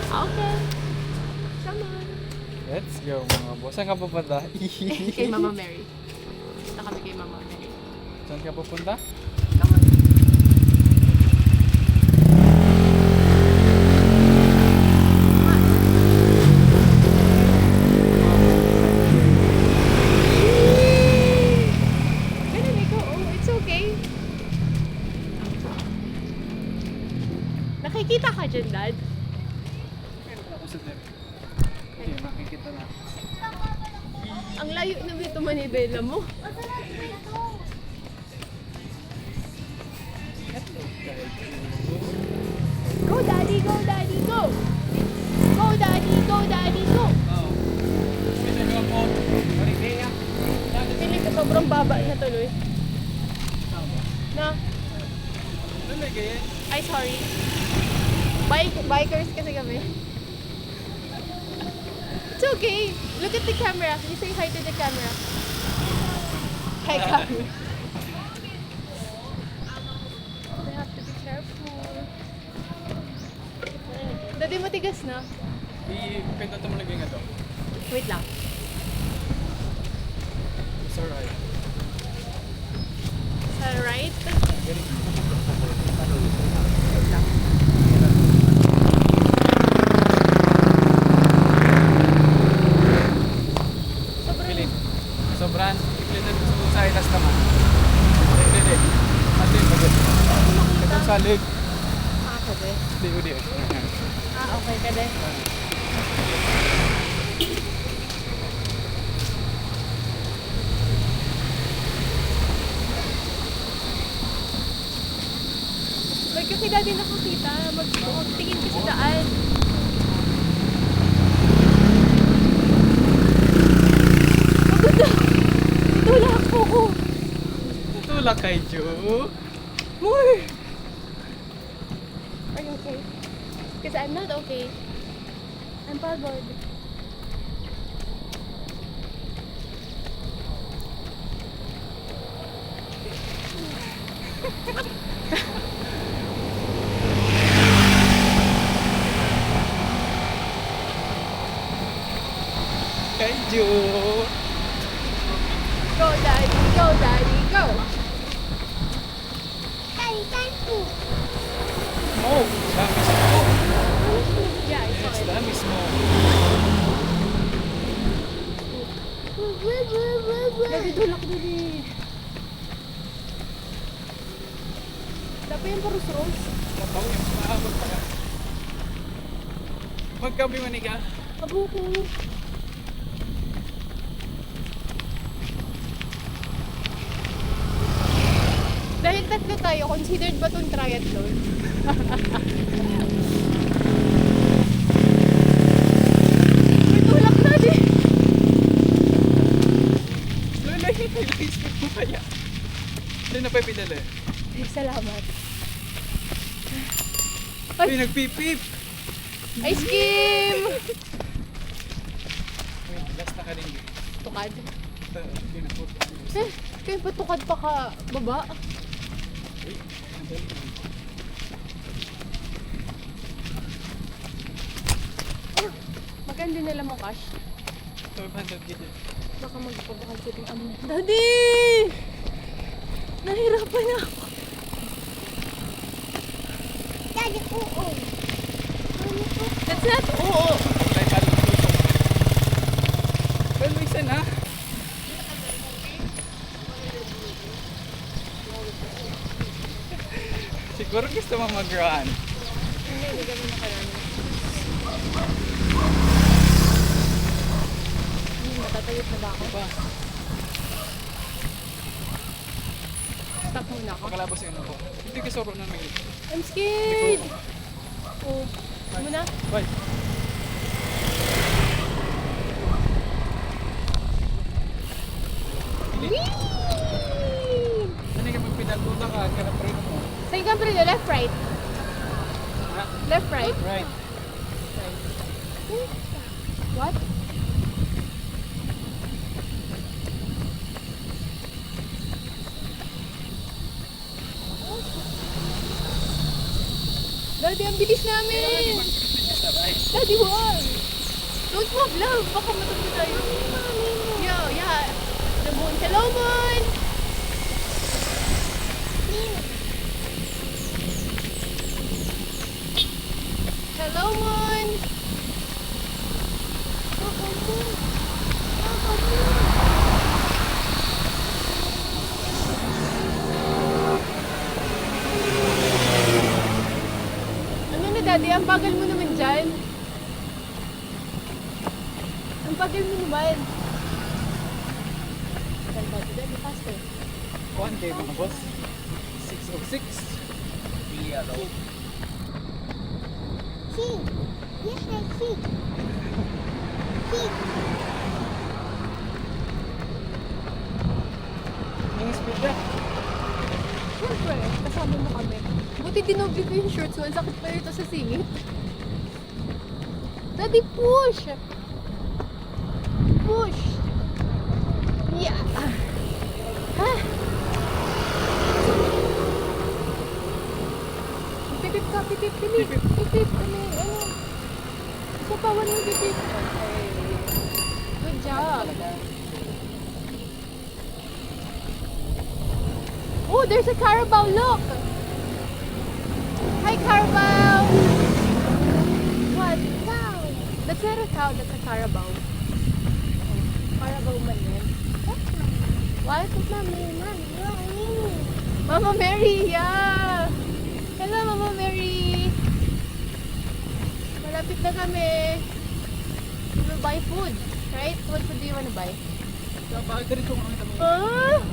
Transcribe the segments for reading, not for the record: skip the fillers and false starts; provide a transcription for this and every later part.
Okay. Come on. Let's go mga boss. Saan ka pupunta? Kay Mama Mary. Punta kami kay Mama Mary. Saan ka pupunta? Come on. Ganun ikaw. Oh, it's okay. Nakikita ka dyan, Dad? Ako sa dep. Okay, makikita na. Ang layo na ito manibela mo. Go, Daddy! Go, Daddy! Go! Go, Daddy! Go, Daddy! Go! Oo. Kasi nga po. Marikaya. Piling ko sobrang baba na tuloy. Na? Ano may gaya? Ay, sorry. Bikers kasi kami. It's okay. Look at the camera. You say hi to the camera. Hi, camera. We have to be careful. Dati matigas na. Ipindot mo lagi nga to. Wait lang. It's alright. Sa right? Sobrang... Pilit. Sobran. Pilitan ko sa usay. Tas naman. Hindi. Atin bagay. Itong salig. Ako din. Di. Ah, okay ka din. Wag kasi dati nakakita. Magtingin ka sa daan. Pagod na. Itulak po ko. Tulak kay Joe. More! Are you okay? Because I'm not okay. I'm pagod. Kay Joe. Go, Daddy! Go, Daddy! Go! Oh, dami smoke. Yeah, I saw Yes, it. dami smoke. Nagdudulak din eh. Dapat yung parus-rose. Mabaw yung maabot pa ka. Magkabi maniga. Abo ko. Dahil tatlo tayo, considered ba itong triathlon? May tulak na din. Lulay, nilais mo kaya. Hindi na pa pinala. Ay, salamat. Ay, nagpipip. Ice cream! Wait, last na ka rin. Tukad. Kinapot. Eh, kayo pa tukad pa ka baba? Maganda nila mo cash. 500 gid. Baka magpabakal sa ting amo. Daddy! Nahirapan na ako. Daddy, oo. That's not oo. Ay, parang tusok. Well, isa na. Siguro gusto mo mag-run. Hindi kami nakarami. Matatayot na ba ako? Pa, Stop muna ako. pakalabas yun ako. Hindi ka soro na may. I'm scared! Oh, muna? Bye. Whee! Ano ka magpinatuta ka? Kanapreno mo. Saan ka pre? Left, right? Ha? Left, right? Right. What? Daddy, ang bilis namin! Mag-trip niya sa right. Daddy, wag! Don't move, love! Baka matapos tayo. Yo, yeah. The moon. Hello, moon! Hello, moon! Ano na, Daddy? Ang bagal mo naman dyan. Ang bagal mo naman. Daddy, faster. One day mga boss. 6:06. Really hello. See, yes, I see. See, Yung speed na. Siyempre, kasama mo kami. Buti dinobli ko yung shorts mo. Ang sakit pa rito sa singit. Daddy, push! Push! Yeah! Ha? Pipip ka, pipip, pipip, pipip, ano. Sapawan mo, pipip. Okay. Good job. Oh, there's a Carabao, look! Hi, Carabao! What? Cow! That's not a cow, that's a Carabao. Carabao man yan. What? Mama Mary, yeah! Hello, Mama Mary! Malapit na kami. We will buy food, right? What food do you wanna buy? Bakit dito kami kami? Ah?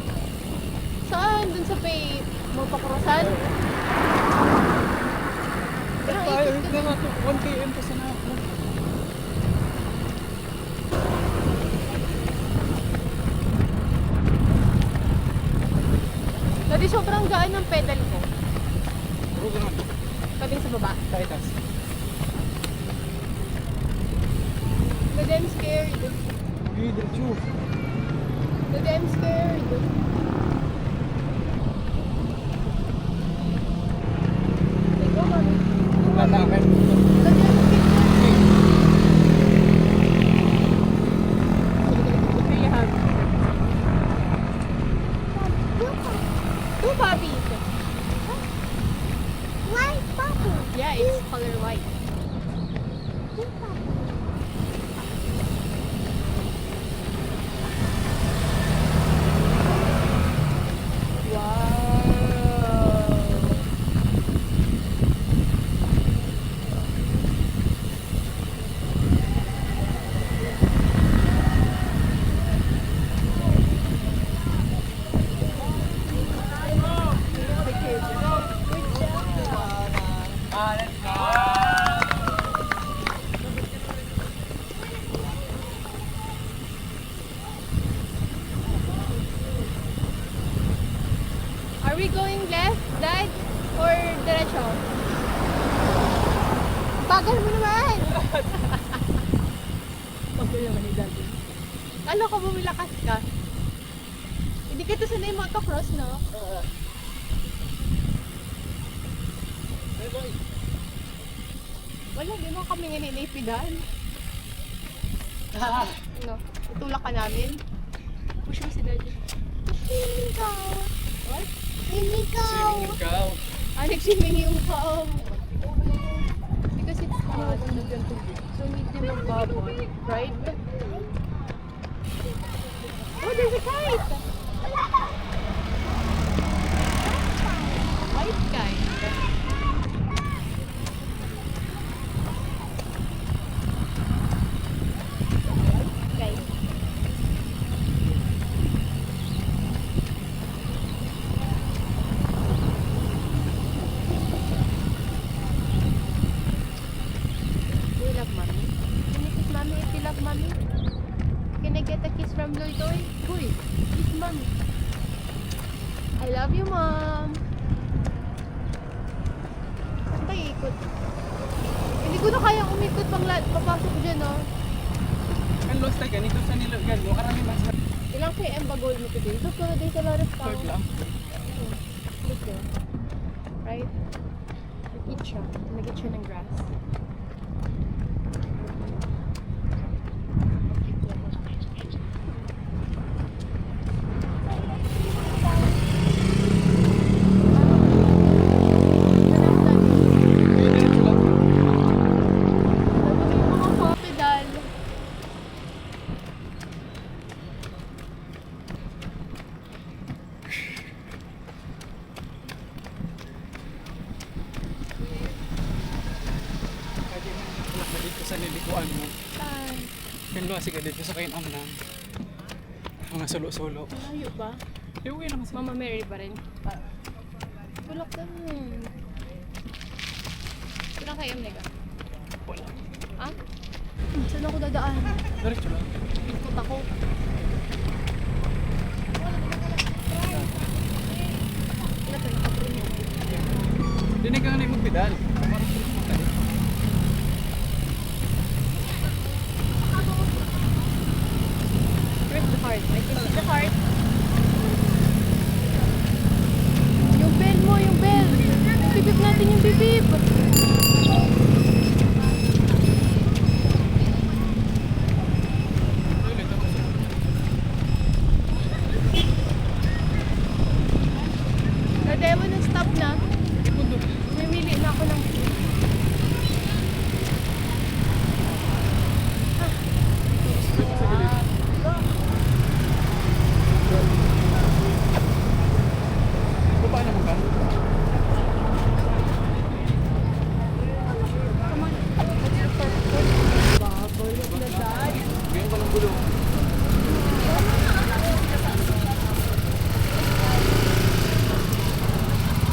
Saan? Dun sa pay Mapakrosan? Pero Tayo, ikot na nga to. 1 km pa sana ako. Dati sobrang gaan ng pedal ko. Huwag naman. Pabing sa baba. Kahit as. Dati I'm scared. Diretso. Dati I'm scared. Go, mami. Lalakan. Dati I'm scared. What do you have? Two puppies. white bubble. Yeah, it's color white. Wow. Let's go. Are we going left, Dad? Or diretso? Bagal mo naman! Bagal naman ni Daddy. Ano ka, bumilakas ka? Hindi ka to sanay motocross, no? Wala, di mo kami nililipidan. No, itulak ka namin. Push mo si Daddy. Swimming cow. What? Swimming cow. Swimming ikaw. Nag-swimming yung kao. Because it's hot. So hindi magbabon. Right? Oh, there's a kite! White kite. Kite. Do you love mommy? Can you kiss mommy if you love mommy? Can I get a kiss from Loy Loy? Uy, kiss mommy. I love you, mom. Saan tayo ikot? Hindi ko na kayang umikot papasok dyan, no? Kan lost tayo ganito sa nilo. Gan, mo karami mas. Ilang km ba goal mo today? So, there's a lot of Third cows. lang. Look there. Right? Nag-eat siya. Nag-eat siya ng grass. dito sa nilikuan mo. Ay, Yung luwa siya dito sa kainam na. Mga sulo-sulo. malayo ba? Iuwi lang kasi. Mama Mary pa rin. Tulak ka nun. Saan kayo, Mega? Wala. Ah? Saan ako dadaan? Diretso lang. Ikot ako. Wala pa nakapreno. Dinig ka nga na yung magpedal. Parang trip mo tayo. Where's the heart? I can see the heart. Yung bell mo, yung bell. Bibib natin yung bibib. Toilet ako sa. Nadaya mo na stop na. Ikundo. Mamili na ako ng food. Dito sa gilid. Baba naman ka. Come on. Let's start food. Babalok na dad. Ngayon ka ng gulo.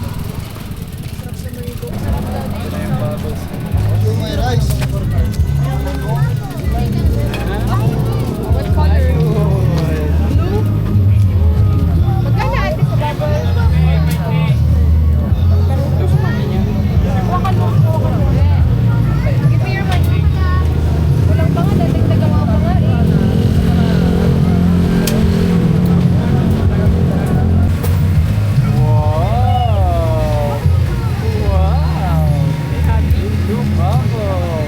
Sarap sa marigo. Sarap dad. Wala yung bubbles. My rice. What color? Blue? Magkano ate sa bubble? Hawakan mo. Hawakan mo. Give me your money. Walang pa nga. Dadagdagan mo pa nga eh. Wow! Wow! Blue bubble!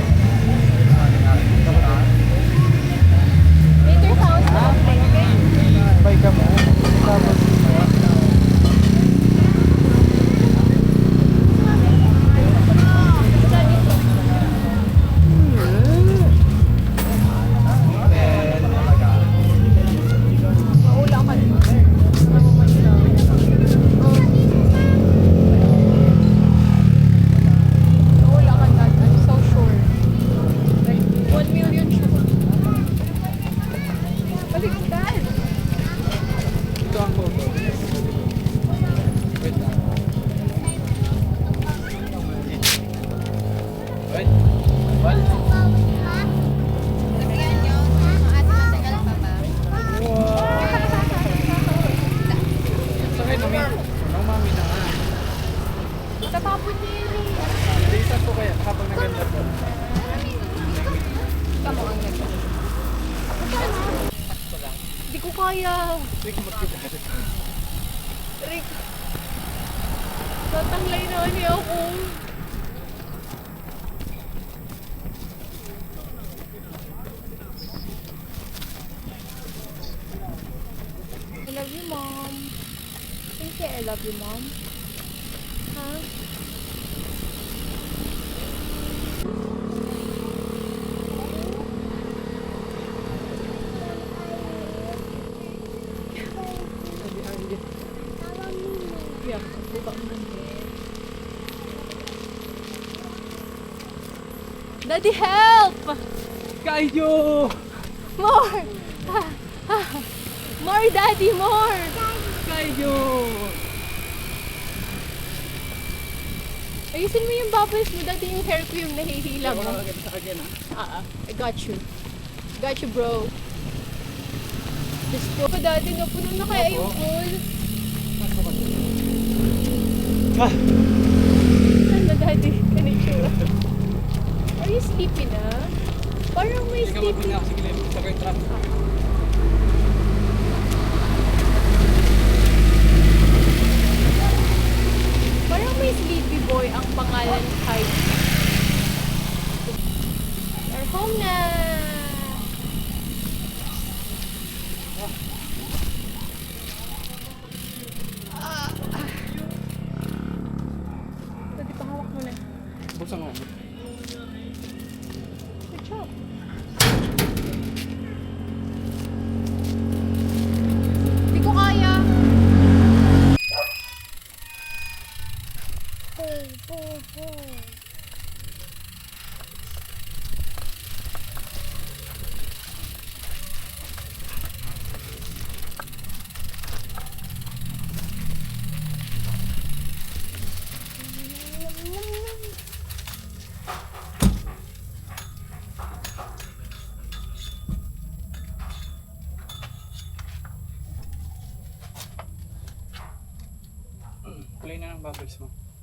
Later sounds na lang. Okay? Bye ka mo. Bubbles. Maula ka din. Maula ka dad. I'm so sure. Like, 1 million sure. Baliktad. Ito ang photo. Wait lang. Wait. Wal. Wow! Sakay na may. Ang mami na nga. Tatapon niya yun eh. Lisan ko kaya habang naganda po. Tama ang nagpa. Hindi ko kaya. Sige magkita. Rick. Tatanglay na niya ako. I love you, Mom. Can you say I love you, Mom? Huh? Yeah, baba mo lang din. Daddy, help! Kayo! More! More, Daddy, more! Kayo! Ayusin mo yung bubbles mo, Daddy, yung hair ko yung nahihila mo. Sa akin ah. I got you. Got you, bro. Just go. Daddy, napuno na kaya yung pool. Ah! Saan na, Daddy? Kanitsura. Are you sleepy na? Parang may Sige sleepy. na. Sige lang. Ito kayo trap. Parang may sleepy boy ang pangalan kay. We're home na! Daddy, pahawak mo na. Buksan mo. Good job. Hindi ko kaya. guys, oh.